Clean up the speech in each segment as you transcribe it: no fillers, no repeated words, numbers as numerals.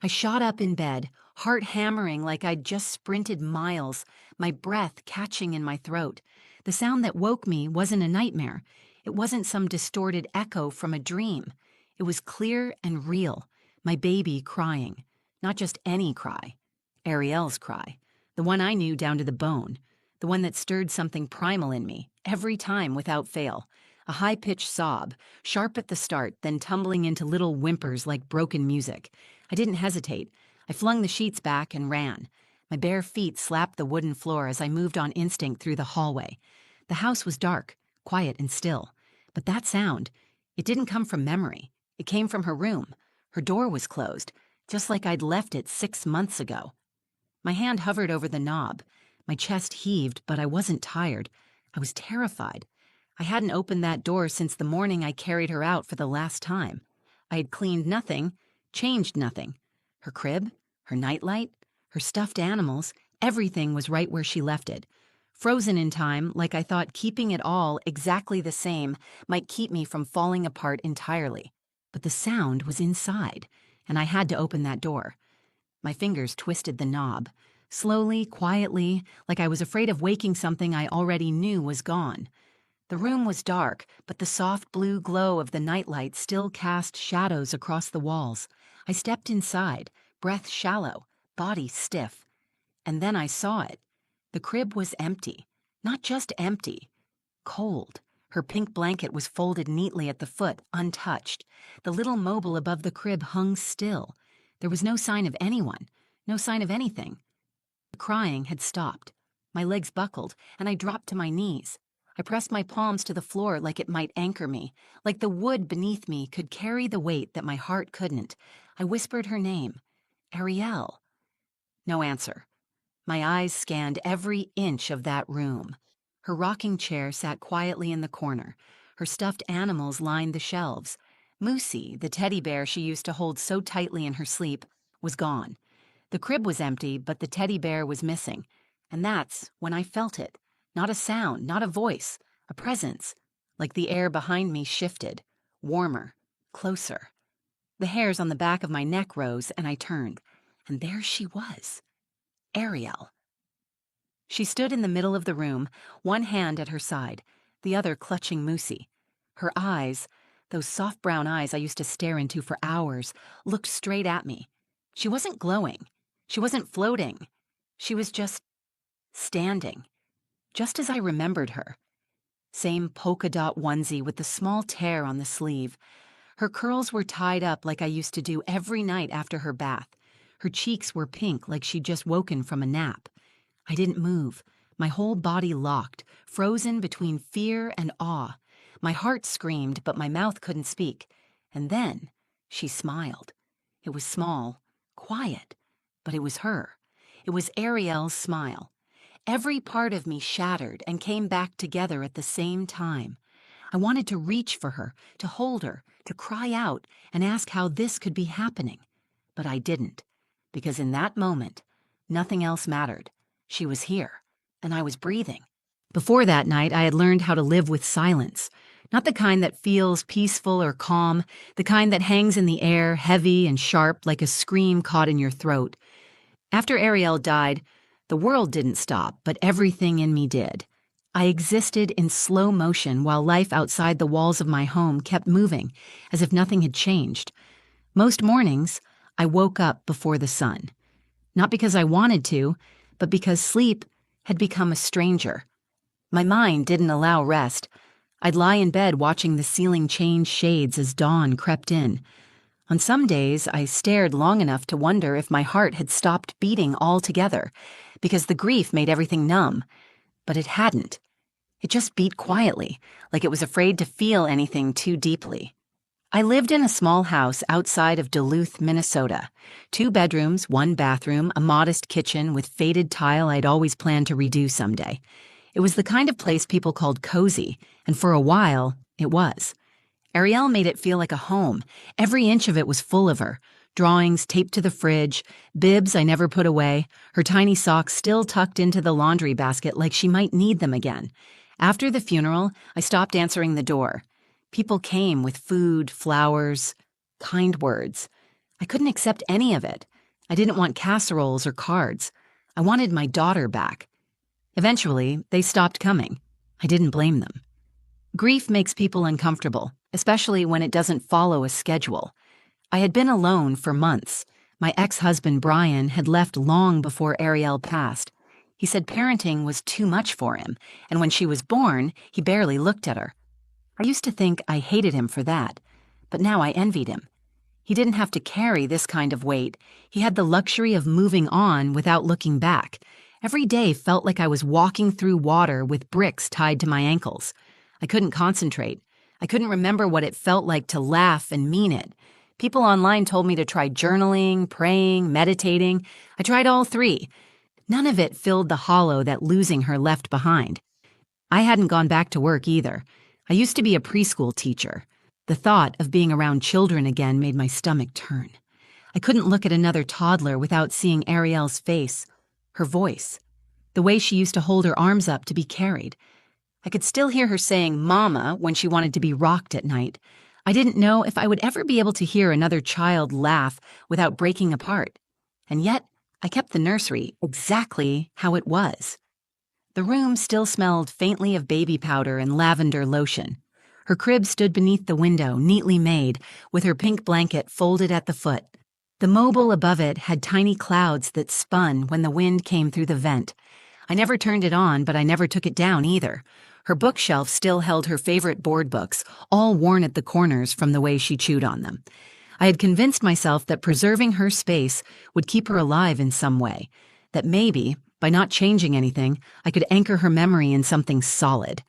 I shot up in bed, heart hammering like I'd just sprinted miles, my breath catching in my throat. The sound that woke me wasn't a nightmare. It wasn't some distorted echo from a dream. It was clear and real, my baby crying. Not just any cry. Ariel's cry. The one I knew down to the bone. The one that stirred something primal in me, every time without fail. A high-pitched sob, sharp at the start, then tumbling into little whimpers like broken music. I didn't hesitate. I flung the sheets back and ran. My bare feet slapped the wooden floor as I moved on instinct through the hallway. The house was dark, quiet and still. But that sound, it didn't come from memory. It came from her room. Her door was closed, just like I'd left it 6 months ago. My hand hovered over the knob. My chest heaved, but I wasn't tired. I was terrified. I hadn't opened that door since the morning I carried her out for the last time. I had cleaned nothing, changed nothing. Her crib, her nightlight, her stuffed animals, everything was right where she left it. Frozen in time, like I thought keeping it all exactly the same might keep me from falling apart entirely. But the sound was inside, and I had to open that door. My fingers twisted the knob, slowly, quietly, like I was afraid of waking something I already knew was gone. The room was dark, but the soft blue glow of the nightlight still cast shadows across the walls. I stepped inside, breath shallow, body stiff. And then I saw it. The crib was empty. Not just empty. Cold. Her pink blanket was folded neatly at the foot, untouched. The little mobile above the crib hung still. There was no sign of anyone, no sign of anything. The crying had stopped. My legs buckled, and I dropped to my knees. I pressed my palms to the floor like it might anchor me, like the wood beneath me could carry the weight that my heart couldn't. I whispered her name. Ariel. No answer. My eyes scanned every inch of that room. Her rocking chair sat quietly in the corner. Her stuffed animals lined the shelves. Moosey, the teddy bear she used to hold so tightly in her sleep, was gone. The crib was empty, but the teddy bear was missing. And that's when I felt it. Not a sound, not a voice, a presence. Like the air behind me shifted. Warmer. Closer. The hairs on the back of my neck rose, and I turned. And there she was. Ariel. She stood in the middle of the room, one hand at her side, the other clutching Moosey. Her eyes, those soft brown eyes I used to stare into for hours, looked straight at me. She wasn't glowing. She wasn't floating. She was just standing. Just as I remembered her. Same polka dot onesie with the small tear on the sleeve. Her curls were tied up like I used to do every night after her bath. Her cheeks were pink like she'd just woken from a nap. I didn't move. My whole body locked, frozen between fear and awe. My heart screamed, but my mouth couldn't speak. And then she smiled. It was small, quiet, but it was her. It was Ariel's smile. Every part of me shattered and came back together at the same time. I wanted to reach for her, to hold her, to cry out and ask how this could be happening. But I didn't, because in that moment, nothing else mattered. She was here, and I was breathing. Before that night, I had learned how to live with silence. Not the kind that feels peaceful or calm, the kind that hangs in the air, heavy and sharp like a scream caught in your throat. After Ariel died, the world didn't stop, but everything in me did. I existed in slow motion while life outside the walls of my home kept moving, as if nothing had changed. Most mornings, I woke up before the sun. Not because I wanted to, but because sleep had become a stranger. My mind didn't allow rest. I'd lie in bed watching the ceiling change shades as dawn crept in. On some days, I stared long enough to wonder if my heart had stopped beating altogether, because the grief made everything numb. But it hadn't. It just beat quietly, like it was afraid to feel anything too deeply. I lived in a small house outside of Duluth, Minnesota. 2 bedrooms, 1 bathroom, a modest kitchen with faded tile I'd always planned to redo someday. It was the kind of place people called cozy, and for a while, it was. Ariel made it feel like a home. Every inch of it was full of her. Drawings taped to the fridge, bibs I never put away, her tiny socks still tucked into the laundry basket like she might need them again. After the funeral, I stopped answering the door. People came with food, flowers, kind words. I couldn't accept any of it. I didn't want casseroles or cards. I wanted my daughter back. Eventually, they stopped coming. I didn't blame them. Grief makes people uncomfortable, especially when it doesn't follow a schedule. I had been alone for months. My ex-husband Brian had left long before Ariel passed. He said parenting was too much for him, and when she was born, he barely looked at her. I used to think I hated him for that, but now I envied him. He didn't have to carry this kind of weight. He had the luxury of moving on without looking back. Every day felt like I was walking through water with bricks tied to my ankles. I couldn't concentrate. I couldn't remember what it felt like to laugh and mean it. People online told me to try journaling, praying, meditating. I tried all three. None of it filled the hollow that losing her left behind. I hadn't gone back to work either. I used to be a preschool teacher. The thought of being around children again made my stomach turn. I couldn't look at another toddler without seeing Ariel's face, her voice, the way she used to hold her arms up to be carried. I could still hear her saying "mama" when she wanted to be rocked at night. I didn't know if I would ever be able to hear another child laugh without breaking apart. And yet, I kept the nursery exactly how it was. The room still smelled faintly of baby powder and lavender lotion. Her crib stood beneath the window, neatly made, with her pink blanket folded at the foot. The mobile above it had tiny clouds that spun when the wind came through the vent. I never turned it on, but I never took it down either. Her bookshelf still held her favorite board books, all worn at the corners from the way she chewed on them. I had convinced myself that preserving her space would keep her alive in some way, that maybe, by not changing anything, I could anchor her memory in something solid.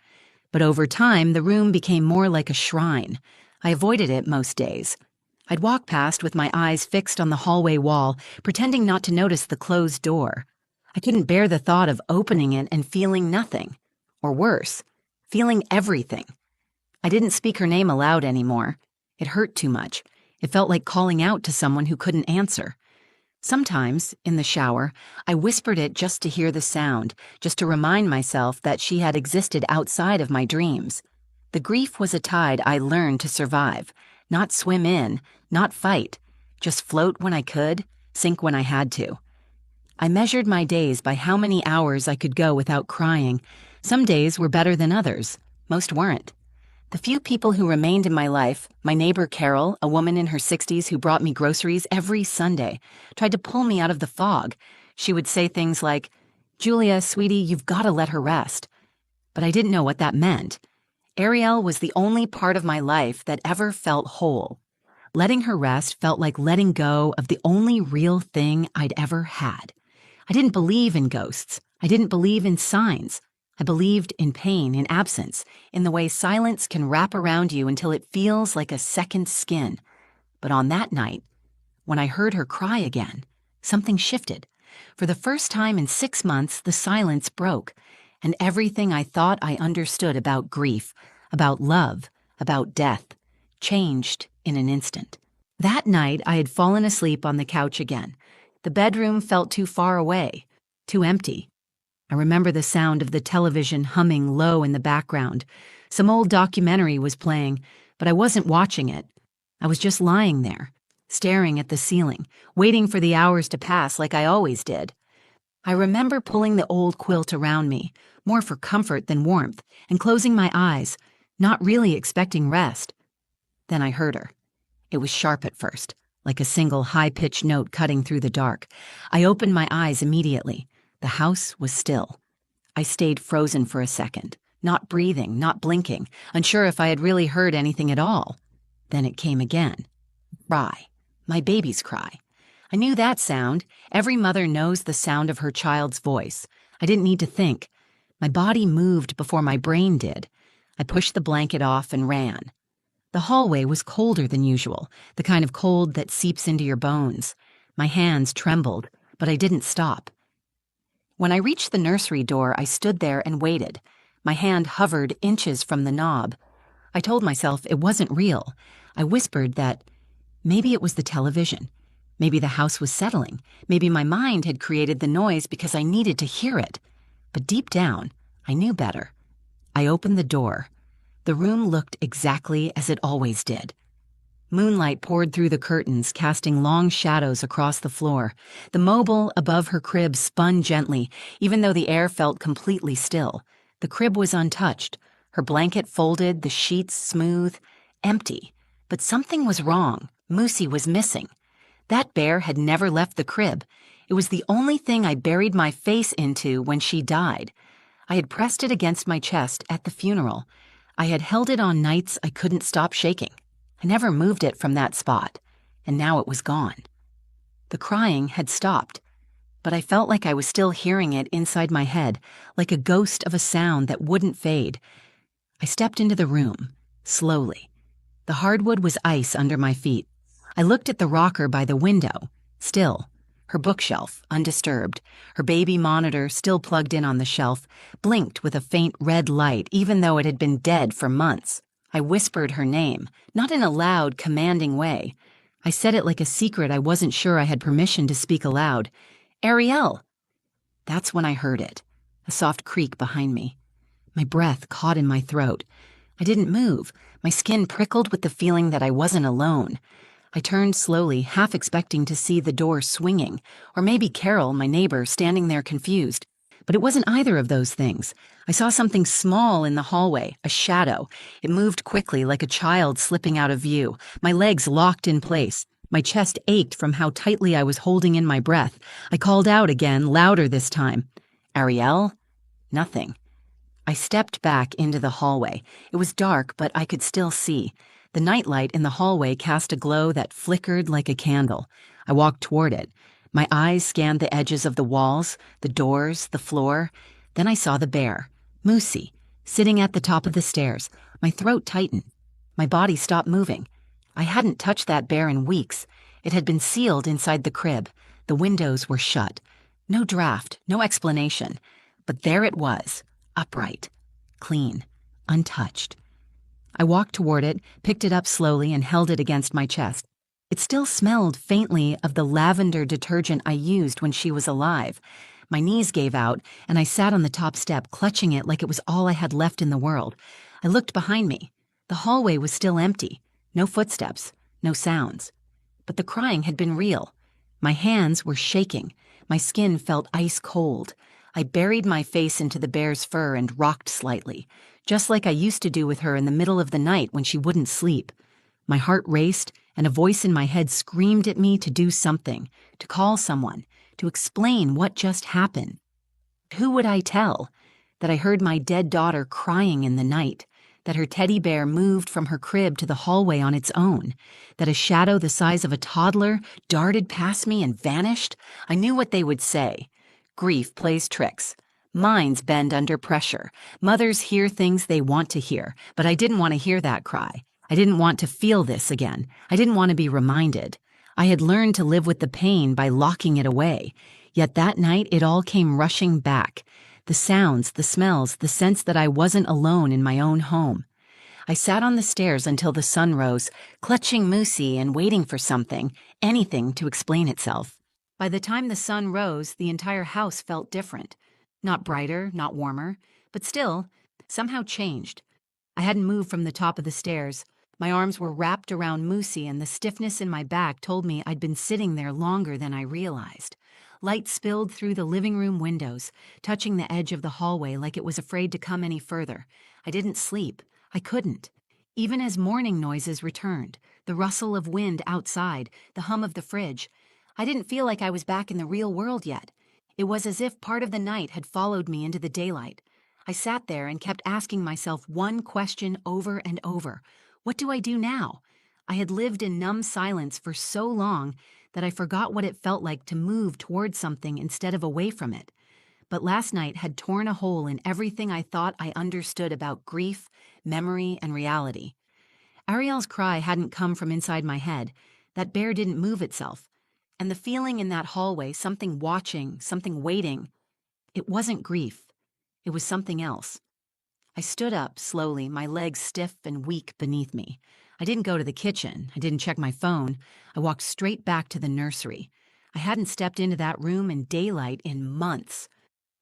But over time, the room became more like a shrine. I avoided it most days. I'd walk past with my eyes fixed on the hallway wall, pretending not to notice the closed door. I couldn't bear the thought of opening it and feeling nothing. Or worse, feeling everything. I didn't speak her name aloud anymore. It hurt too much. It felt like calling out to someone who couldn't answer. Sometimes, in the shower, I whispered it just to hear the sound, just to remind myself that she had existed outside of my dreams. The grief was a tide I learned to survive, not swim in, not fight, just float when I could, sink when I had to. I measured my days by how many hours I could go without crying. Some days were better than others. Most weren't. The few people who remained in my life, my neighbor Carol, a woman in her 60s who brought me groceries every Sunday, tried to pull me out of the fog. She would say things like, "Julia, sweetie, you've got to let her rest." But I didn't know what that meant. Ariel was the only part of my life that ever felt whole. Letting her rest felt like letting go of the only real thing I'd ever had. I didn't believe in ghosts. I didn't believe in signs. I believed in pain, in absence, in the way silence can wrap around you until it feels like a second skin. But on that night, when I heard her cry again, something shifted. For the first time in 6 months, the silence broke, and everything I thought I understood about grief, about love, about death, changed in an instant. That night, I had fallen asleep on the couch again. The bedroom felt too far away, too empty. I remember the sound of the television humming low in the background. Some old documentary was playing, but I wasn't watching it. I was just lying there, staring at the ceiling, waiting for the hours to pass like I always did. I remember pulling the old quilt around me, more for comfort than warmth, and closing my eyes, not really expecting rest. Then I heard her. It was sharp at first, like a single high-pitched note cutting through the dark. I opened my eyes immediately. The house was still. I stayed frozen for a second, not breathing, not blinking, unsure if I had really heard anything at all. Then it came again. Cry. My baby's cry. I knew that sound. Every mother knows the sound of her child's voice. I didn't need to think. My body moved before my brain did. I pushed the blanket off and ran. The hallway was colder than usual, the kind of cold that seeps into your bones. My hands trembled, but I didn't stop. When I reached the nursery door, I stood there and waited. My hand hovered inches from the knob. I told myself it wasn't real. I whispered that maybe it was the television. Maybe the house was settling. Maybe my mind had created the noise because I needed to hear it. But deep down, I knew better. I opened the door. The room looked exactly as it always did. Moonlight poured through the curtains, casting long shadows across the floor. The mobile above her crib spun gently, even though the air felt completely still. The crib was untouched, her blanket folded, the sheets smooth, empty. But something was wrong. Moosey was missing. That bear had never left the crib. It was the only thing I buried my face into when she died. I had pressed it against my chest at the funeral. I had held it on nights I couldn't stop shaking. I never moved it from that spot, and now it was gone. The crying had stopped, but I felt like I was still hearing it inside my head, like a ghost of a sound that wouldn't fade. I stepped into the room, slowly. The hardwood was ice under my feet. I looked at the rocker by the window, still. Her bookshelf, undisturbed, her baby monitor still plugged in on the shelf, blinked with a faint red light even though it had been dead for months. I whispered her name, not in a loud, commanding way. I said it like a secret I wasn't sure I had permission to speak aloud. Ariel! That's when I heard it, a soft creak behind me. My breath caught in my throat. I didn't move. My skin prickled with the feeling that I wasn't alone. I turned slowly, half expecting to see the door swinging, or maybe Carol, my neighbor, standing there confused. But it wasn't either of those things. I saw something small in the hallway, a shadow. It moved quickly, like a child slipping out of view. My legs locked in place. My chest ached from how tightly I was holding in my breath. I called out again, louder this time. Ariel? Nothing. I stepped back into the hallway. It was dark, but I could still see. The nightlight in the hallway cast a glow that flickered like a candle. I walked toward it. My eyes scanned the edges of the walls, the doors, the floor. Then I saw the bear, Moosey, sitting at the top of the stairs. My throat tightened. My body stopped moving. I hadn't touched that bear in weeks. It had been sealed inside the crib. The windows were shut. No draft, no explanation. But there it was, upright, clean, untouched. I walked toward it, picked it up slowly, and held it against my chest. It still smelled faintly of the lavender detergent I used when she was alive. My knees gave out, and I sat on the top step, clutching it like it was all I had left in the world. I looked behind me. The hallway was still empty. No footsteps, no sounds. But the crying had been real. My hands were shaking. My skin felt ice cold. I buried my face into the bear's fur and rocked slightly, just like I used to do with her in the middle of the night when she wouldn't sleep. My heart raced, and a voice in my head screamed at me to do something, to call someone, to explain what just happened. Who would I tell? That I heard my dead daughter crying in the night, that her teddy bear moved from her crib to the hallway on its own, that a shadow the size of a toddler darted past me and vanished? I knew what they would say. Grief plays tricks. Minds bend under pressure. Mothers hear things they want to hear, but I didn't want to hear that cry. I didn't want to feel this again. I didn't want to be reminded. I had learned to live with the pain by locking it away. Yet that night it all came rushing back. The sounds, the smells, the sense that I wasn't alone in my own home. I sat on the stairs until the sun rose, clutching Moosey and waiting for something, anything to explain itself. By the time the sun rose, the entire house felt different. Not brighter, not warmer, but still, somehow changed. I hadn't moved from the top of the stairs. My arms were wrapped around Moosey, and the stiffness in my back told me I'd been sitting there longer than I realized. Light spilled through the living room windows, touching the edge of the hallway like it was afraid to come any further. I didn't sleep. I couldn't. Even as morning noises returned, the rustle of wind outside, the hum of the fridge, I didn't feel like I was back in the real world yet. It was as if part of the night had followed me into the daylight. I sat there and kept asking myself one question over and over. What do I do now? I had lived in numb silence for so long that I forgot what it felt like to move toward something instead of away from it. But last night had torn a hole in everything I thought I understood about grief, memory, and reality. Ariel's cry hadn't come from inside my head. That bear didn't move itself. And the feeling in that hallway, something watching, something waiting, it wasn't grief. It was something else. I stood up slowly, my legs stiff and weak beneath me. I didn't go to the kitchen. I didn't check my phone. I walked straight back to the nursery. I hadn't stepped into that room in daylight in months.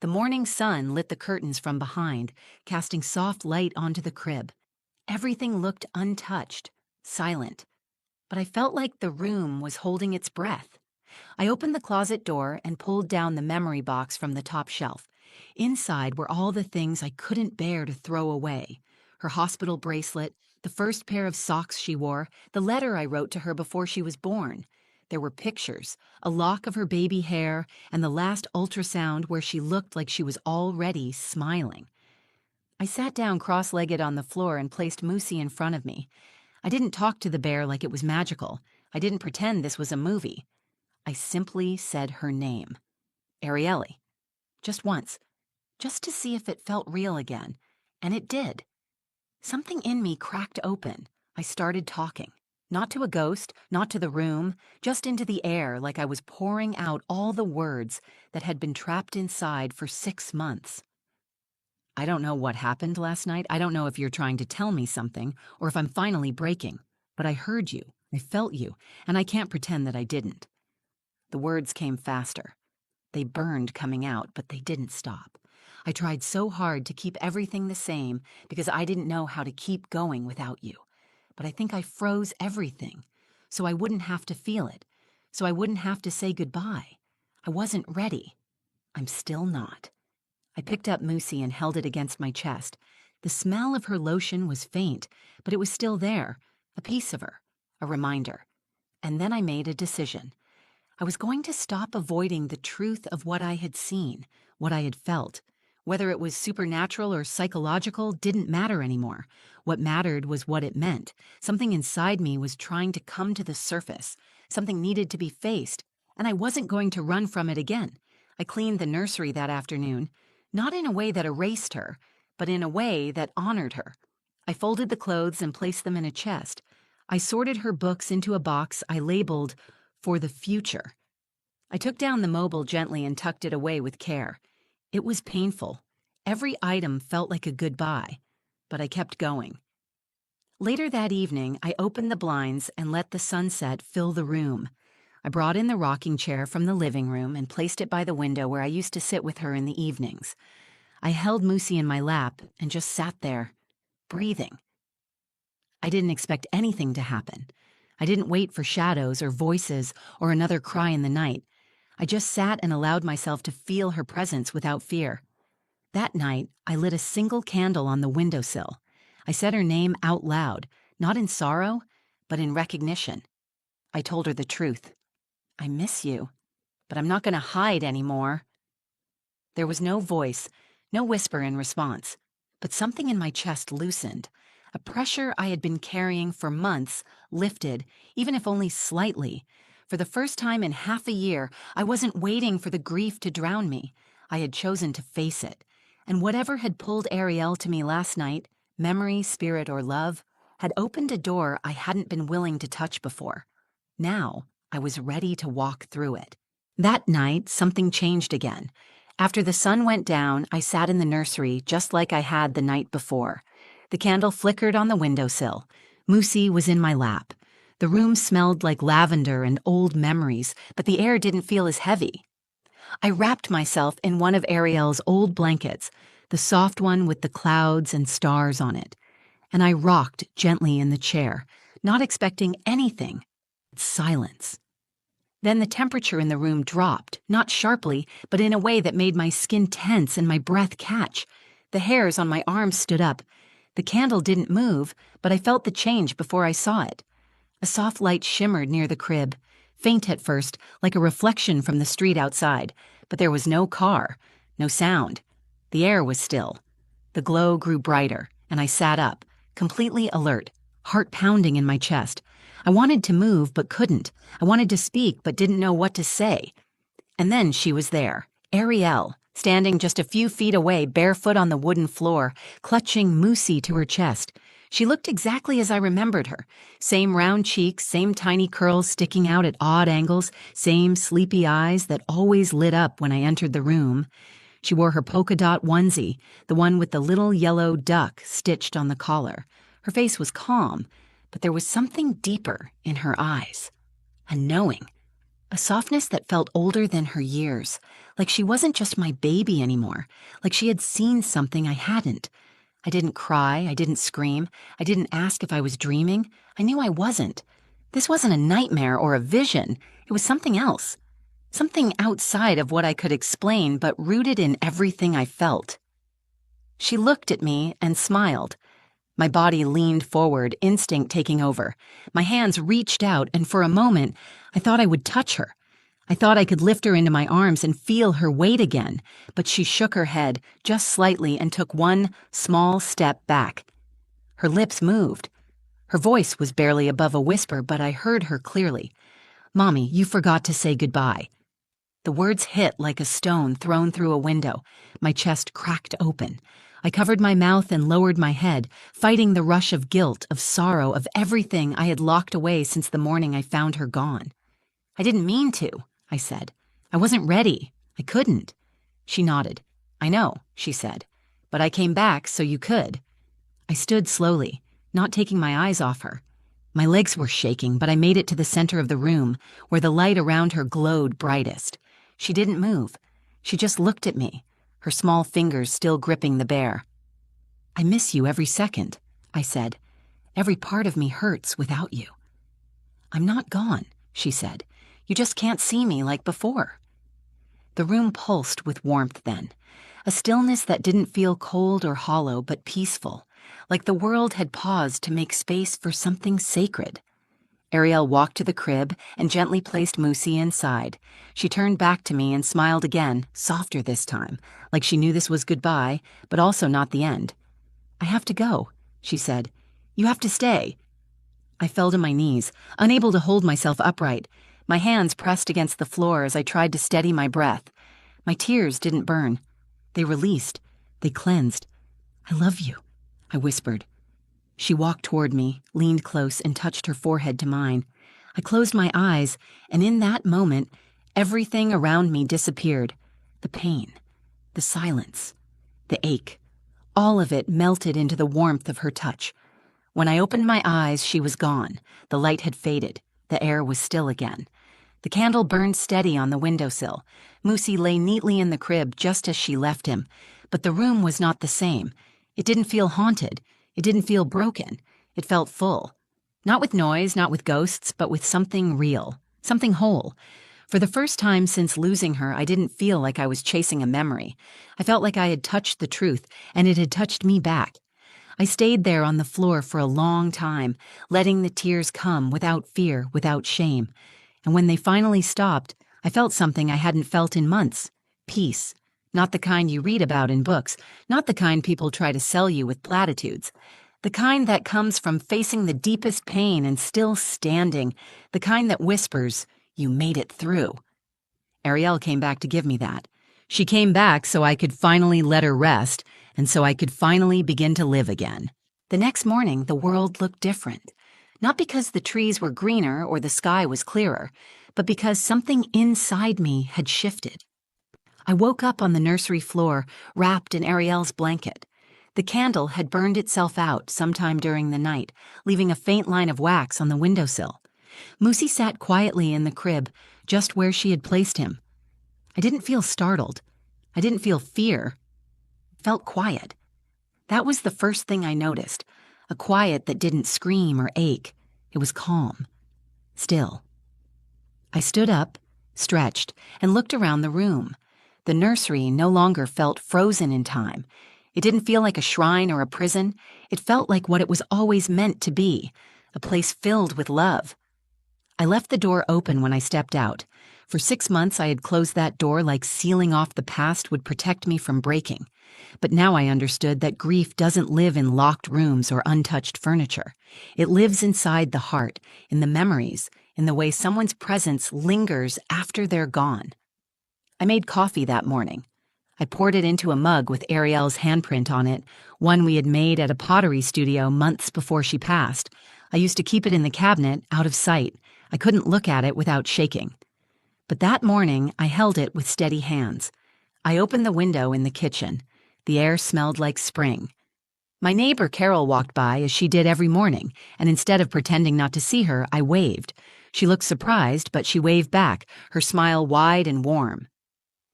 The morning sun lit the curtains from behind, casting soft light onto the crib. Everything looked untouched, silent. but I felt like the room was holding its breath. I opened the closet door and pulled down the memory box from the top shelf. Inside were all the things I couldn't bear to throw away. Her hospital bracelet, the first pair of socks she wore, the letter I wrote to her before she was born. There were pictures, a lock of her baby hair, and the last ultrasound where she looked like she was already smiling. I sat down cross-legged on the floor and placed Moosey in front of me. I didn't talk to the bear like it was magical. I didn't pretend this was a movie. I simply said her name. Arielle. Just once. Just to see if it felt real again. And it did. Something in me cracked open. I started talking. Not to a ghost, not to the room, just into the air like I was pouring out all the words that had been trapped inside for 6 months. I don't know what happened last night. I don't know if you're trying to tell me something or if I'm finally breaking. But I heard you. I felt you. And I can't pretend that I didn't. The words came faster. They burned coming out, but they didn't stop. I tried so hard to keep everything the same because I didn't know how to keep going without you. But I think I froze everything, so I wouldn't have to feel it, so I wouldn't have to say goodbye. I wasn't ready. I'm still not. I picked up Moosey and held it against my chest. The smell of her lotion was faint, but it was still there, a piece of her, a reminder. And then I made a decision. I was going to stop avoiding the truth of what I had seen, what I had felt. Whether it was supernatural or psychological didn't matter anymore. What mattered was what it meant. Something inside me was trying to come to the surface. Something needed to be faced, and I wasn't going to run from it again. I cleaned the nursery that afternoon, not in a way that erased her, but in a way that honored her. I folded the clothes and placed them in a chest. I sorted her books into a box I labeled for the future. I took down the mobile gently and tucked it away with care. It was painful. Every item felt like a goodbye, but I kept going. Later that evening, I opened the blinds and let the sunset fill the room. I brought in the rocking chair from the living room and placed it by the window where I used to sit with her in the evenings. I held Moosey in my lap and just sat there, breathing. I didn't expect anything to happen. I didn't wait for shadows or voices or another cry in the night. I just sat and allowed myself to feel her presence without fear. That night, I lit a single candle on the windowsill. I said her name out loud, not in sorrow, but in recognition. I told her the truth. I miss you, but I'm not going to hide anymore. There was no voice, no whisper in response, but something in my chest loosened. A pressure I had been carrying for months lifted, even if only slightly. For the first time in half a year, I wasn't waiting for the grief to drown me. I had chosen to face it. And whatever had pulled Arielle to me last night, memory, spirit, or love, had opened a door I hadn't been willing to touch before. Now, I was ready to walk through it. That night, something changed again. After the sun went down, I sat in the nursery just like I had the night before. The candle flickered on the windowsill. Moosey was in my lap. The room smelled like lavender and old memories, but the air didn't feel as heavy. I wrapped myself in one of Arielle's old blankets, the soft one with the clouds and stars on it, and I rocked gently in the chair, not expecting anything but silence. Then the temperature in the room dropped, not sharply, but in a way that made my skin tense and my breath catch. The hairs on my arms stood up. The candle didn't move, but I felt the change before I saw it. A soft light shimmered near the crib, faint at first, like a reflection from the street outside, but there was no car, no sound. The air was still. The glow grew brighter, and I sat up, completely alert, heart pounding in my chest. I wanted to move, but couldn't. I wanted to speak, but didn't know what to say. And then she was there, Arielle, standing just a few feet away, barefoot on the wooden floor, clutching Moosey to her chest. She looked exactly as I remembered her. Same round cheeks, same tiny curls sticking out at odd angles, same sleepy eyes that always lit up when I entered the room. She wore her polka dot onesie, the one with the little yellow duck stitched on the collar. Her face was calm, but there was something deeper in her eyes. A knowing. A softness that felt older than her years. Like she wasn't just my baby anymore. Like she had seen something I hadn't. I didn't cry, I didn't scream, I didn't ask if I was dreaming. I knew I wasn't. This wasn't a nightmare or a vision. It was something else. Something outside of what I could explain, but rooted in everything I felt. She looked at me and smiled. My body leaned forward, instinct taking over. My hands reached out, and for a moment, I thought I would touch her. I thought I could lift her into my arms and feel her weight again, but she shook her head just slightly and took one small step back. Her lips moved. Her voice was barely above a whisper, but I heard her clearly. "Mommy, you forgot to say goodbye." The words hit like a stone thrown through a window. My chest cracked open. I covered my mouth and lowered my head, fighting the rush of guilt, of sorrow, of everything I had locked away since the morning I found her gone. "I didn't mean to," I said. "I wasn't ready. I couldn't." She nodded. "I know," she said, "but I came back so you could." I stood slowly, not taking my eyes off her. My legs were shaking, but I made it to the center of the room, where the light around her glowed brightest. She didn't move. She just looked at me, her small fingers still gripping the bear. "I miss you every second," I said. "Every part of me hurts without you." "I'm not gone," she said. "You just can't see me like before." The room pulsed with warmth then, a stillness that didn't feel cold or hollow but peaceful, like the world had paused to make space for something sacred. Ariel walked to the crib and gently placed Moosey inside. She turned back to me and smiled again, softer this time, like she knew this was goodbye, but also not the end. "I have to go," she said. "You have to stay." I fell to my knees, unable to hold myself upright. My hands pressed against the floor as I tried to steady my breath. My tears didn't burn. They released. They cleansed. "I love you," I whispered. She walked toward me, leaned close, and touched her forehead to mine. I closed my eyes, and in that moment, everything around me disappeared. The pain, the silence, the ache. All of it melted into the warmth of her touch. When I opened my eyes, she was gone. The light had faded. The air was still again. The candle burned steady on the windowsill. Moosey lay neatly in the crib just as she left him. But the room was not the same. It didn't feel haunted. It didn't feel broken. It felt full. Not with noise, not with ghosts, but with something real, something whole. For the first time since losing her, I didn't feel like I was chasing a memory. I felt like I had touched the truth, and it had touched me back. I stayed there on the floor for a long time, letting the tears come without fear, without shame. And when they finally stopped, I felt something I hadn't felt in months. Peace. Not the kind you read about in books, not the kind people try to sell you with platitudes. The kind that comes from facing the deepest pain and still standing. The kind that whispers, "You made it through." Ariel came back to give me that. She came back so I could finally let her rest, and so I could finally begin to live again. The next morning, the world looked different. Not because the trees were greener or the sky was clearer, but because something inside me had shifted. I woke up on the nursery floor, wrapped in Ariel's blanket. The candle had burned itself out sometime during the night, leaving a faint line of wax on the windowsill. Moosey sat quietly in the crib, just where she had placed him. I didn't feel startled. I didn't feel fear. I felt quiet. That was the first thing I noticed, a quiet that didn't scream or ache. It was calm. Still. I stood up, stretched, and looked around the room. The nursery no longer felt frozen in time. It didn't feel like a shrine or a prison. It felt like what it was always meant to be, a place filled with love. I left the door open when I stepped out. For 6 months, I had closed that door like sealing off the past would protect me from breaking. But now I understood that grief doesn't live in locked rooms or untouched furniture. It lives inside the heart, in the memories, in the way someone's presence lingers after they're gone. I made coffee that morning. I poured it into a mug with Ariel's handprint on it, one we had made at a pottery studio months before she passed. I used to keep it in the cabinet, out of sight. I couldn't look at it without shaking. But that morning, I held it with steady hands. I opened the window in the kitchen. The air smelled like spring. My neighbor Carol walked by as she did every morning, and instead of pretending not to see her, I waved. She looked surprised, but she waved back, her smile wide and warm.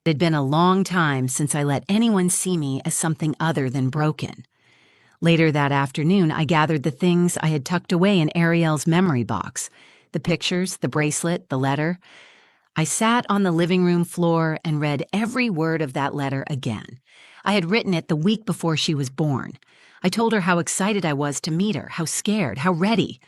It had been a long time since I let anyone see me as something other than broken. Later that afternoon, I gathered the things I had tucked away in Ariel's memory box, The pictures, the bracelet, the letter. I sat on the living room floor and read every word of that letter again. I had written it the week before she was born. I told her how excited I was to meet her, how scared, how ready.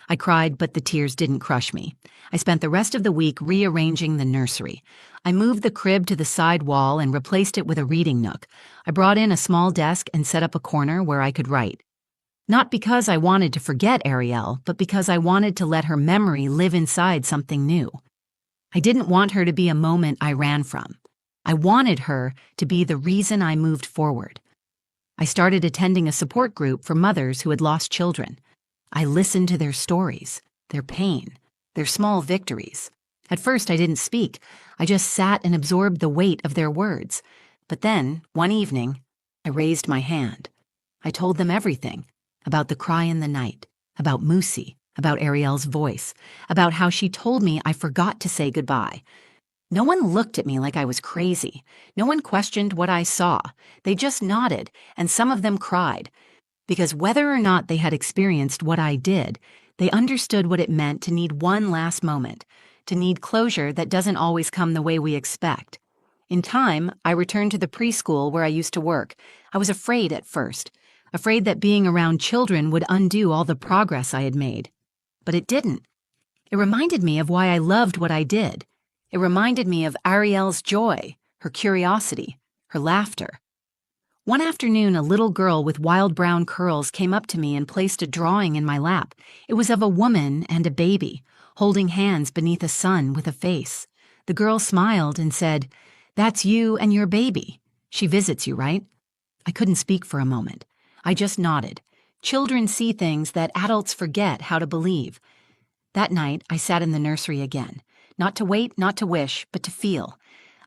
I cried, but the tears didn't crush me. I spent the rest of the week rearranging the nursery. I moved the crib to the side wall and replaced it with a reading nook. I brought in a small desk and set up a corner where I could write. Not because I wanted to forget Ariel, but because I wanted to let her memory live inside something new. I didn't want her to be a moment I ran from. I wanted her to be the reason I moved forward. I started attending a support group for mothers who had lost children. I listened to their stories, their pain, their small victories. At first, I didn't speak. I just sat and absorbed the weight of their words. But then, one evening, I raised my hand. I told them everything, about the cry in the night, about Moosey, about Ariel's voice, about how she told me I forgot to say goodbye. No one looked at me like I was crazy. No one questioned what I saw. They just nodded, and some of them cried. Because whether or not they had experienced what I did, they understood what it meant to need one last moment, to need closure that doesn't always come the way we expect. In time, I returned to the preschool where I used to work. I was afraid at first, afraid that being around children would undo all the progress I had made. But it didn't. It reminded me of why I loved what I did. It reminded me of Ariel's joy, her curiosity, her laughter. One afternoon, a little girl with wild brown curls came up to me and placed a drawing in my lap. It was of a woman and a baby, holding hands beneath a sun with a face. The girl smiled and said, "That's you and your baby. She visits you, right?" I couldn't speak for a moment. I just nodded. Children see things that adults forget how to believe. That night, I sat in the nursery again. Not to wait, not to wish, but to feel.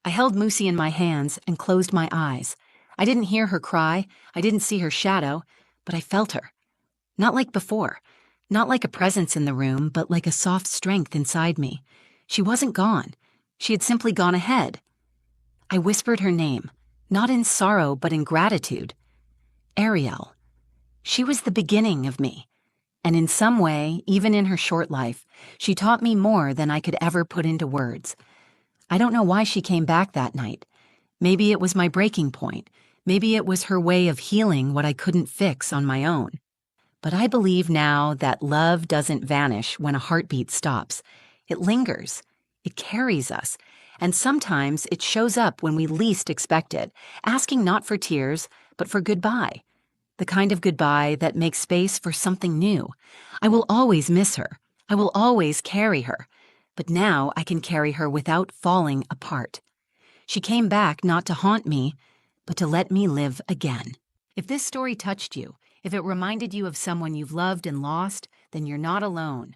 I held Moosey in my hands and closed my eyes. I didn't hear her cry, I didn't see her shadow, but I felt her. Not like before. Not like a presence in the room, but like a soft strength inside me. She wasn't gone. She had simply gone ahead. I whispered her name, not in sorrow, but in gratitude. Ariel. She was the beginning of me. And in some way, even in her short life, she taught me more than I could ever put into words. I don't know why she came back that night. Maybe it was my breaking point. Maybe it was her way of healing what I couldn't fix on my own. But I believe now that love doesn't vanish when a heartbeat stops. It lingers. It carries us. And sometimes it shows up when we least expect it, asking not for tears, but for goodbye. The kind of goodbye that makes space for something new. I will always miss her. I will always carry her. But now I can carry her without falling apart. She came back not to haunt me, but to let me live again. If this story touched you, if it reminded you of someone you've loved and lost, then you're not alone.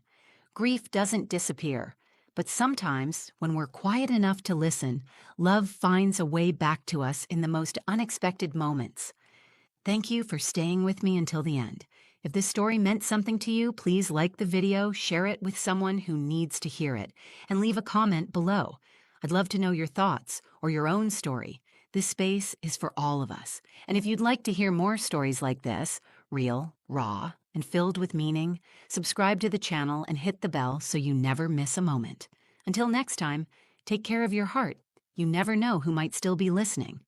Grief doesn't disappear. But sometimes, when we're quiet enough to listen, love finds a way back to us in the most unexpected moments. Thank you for staying with me until the end. If this story meant something to you, please like the video, share it with someone who needs to hear it, and leave a comment below. I'd love to know your thoughts or your own story. This space is for all of us. And if you'd like to hear more stories like this, real, raw, and filled with meaning, subscribe to the channel and hit the bell so you never miss a moment. Until next time, take care of your heart. You never know who might still be listening.